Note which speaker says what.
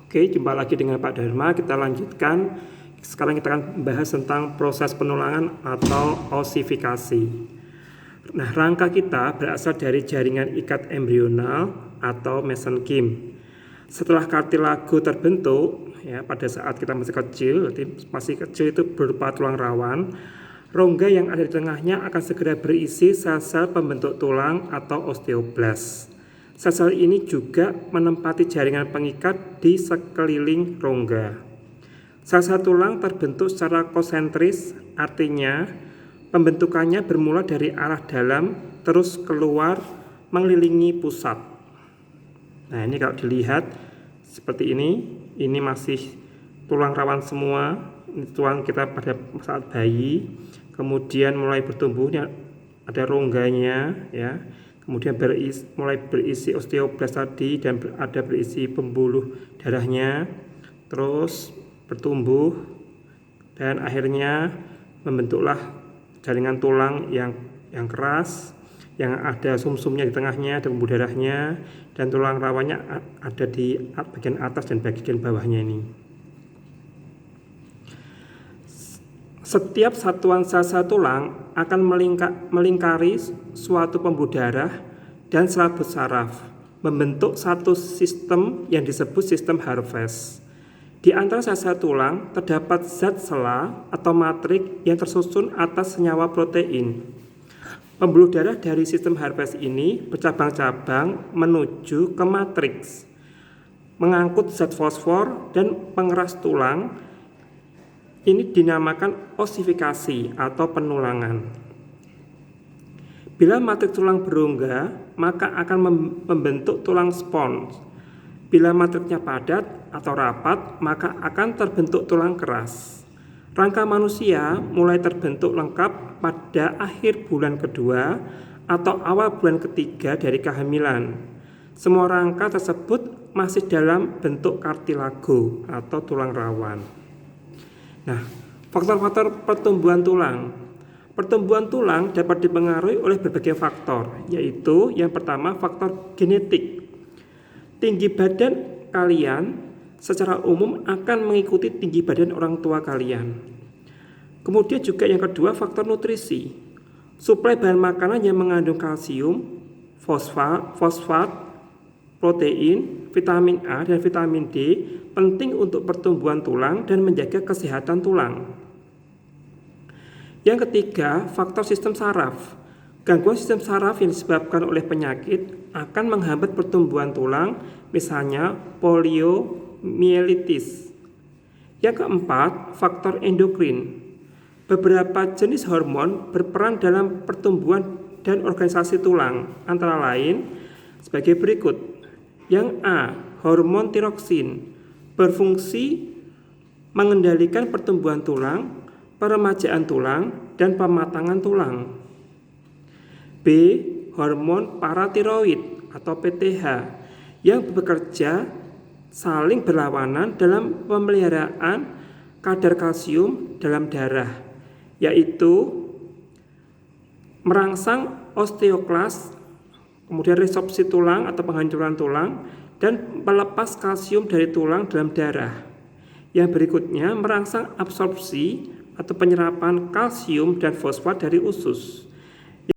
Speaker 1: Oke, jumpa lagi dengan Pak Dharma. Kita lanjutkan. Sekarang kita akan membahas tentang proses penulangan atau osifikasi. Nah, rangka kita berasal dari jaringan ikat embrional atau mesenkim. Setelah kartilago terbentuk, ya, pada saat kita masih kecil itu berupa tulang rawan, rongga yang ada di tengahnya akan segera berisi sel-sel pembentuk tulang atau osteoblas. Sel-sel ini juga menempati jaringan pengikat di sekeliling rongga. Sel-sel tulang terbentuk secara konsentris, artinya pembentukannya bermula dari arah dalam terus keluar mengelilingi pusat. Nah, ini kalau dilihat seperti ini masih tulang rawan semua, ini tulang kita pada saat bayi, kemudian mulai bertumbuhnya ada rongganya, ya. Kemudian mulai berisi osteoblas tadi dan ada berisi pembuluh darahnya, terus bertumbuh dan akhirnya membentuklah jaringan tulang yang keras, yang ada sumsumnya di tengahnya dan pembuluh darahnya, dan tulang rawannya ada di bagian atas dan bagian bawahnya ini. Setiap satuan sel-sel tulang akan melingkari suatu pembuluh darah dan selaput saraf, membentuk satu sistem yang disebut sistem Harvest. Di antara sel-sel tulang terdapat zat sela atau matrik yang tersusun atas senyawa protein. Pembuluh darah dari sistem Harvest ini bercabang-cabang menuju ke matriks, mengangkut zat fosfor dan pengeras tulang. Ini dinamakan osifikasi atau penulangan. Bila matriks tulang berongga, maka akan membentuk tulang spons. Bila matriksnya padat atau rapat, maka akan terbentuk tulang keras. Rangka manusia mulai terbentuk lengkap pada akhir bulan kedua atau awal bulan ketiga dari kehamilan. Semua rangka tersebut masih dalam bentuk kartilago atau tulang rawan. Nah, faktor-faktor pertumbuhan tulang. Pertumbuhan tulang dapat dipengaruhi oleh berbagai faktor, yaitu yang pertama faktor genetik. Tinggi badan kalian secara umum akan mengikuti tinggi badan orang tua kalian. Kemudian juga yang kedua faktor nutrisi. Suplai bahan makanan yang mengandung kalsium, fosfat, protein, vitamin A dan vitamin D penting untuk pertumbuhan tulang dan menjaga kesehatan tulang. Yang ketiga, faktor sistem saraf. Gangguan sistem saraf yang disebabkan oleh penyakit akan menghambat pertumbuhan tulang, misalnya poliomyelitis. Yang keempat, faktor endokrin. Beberapa jenis hormon berperan dalam pertumbuhan dan organisasi tulang, antara lain sebagai berikut. Yang A, hormon tiroksin, berfungsi mengendalikan pertumbuhan tulang, peremajaan tulang, dan pematangan tulang. B, hormon paratiroid atau PTH yang bekerja saling berlawanan dalam pemeliharaan kadar kalsium dalam darah, yaitu merangsang osteoklas, kemudian resorpsi tulang atau penghancuran tulang, dan melepas kalsium dari tulang dalam darah. Yang berikutnya merangsang absorpsi atau penyerapan kalsium dan fosfat dari usus.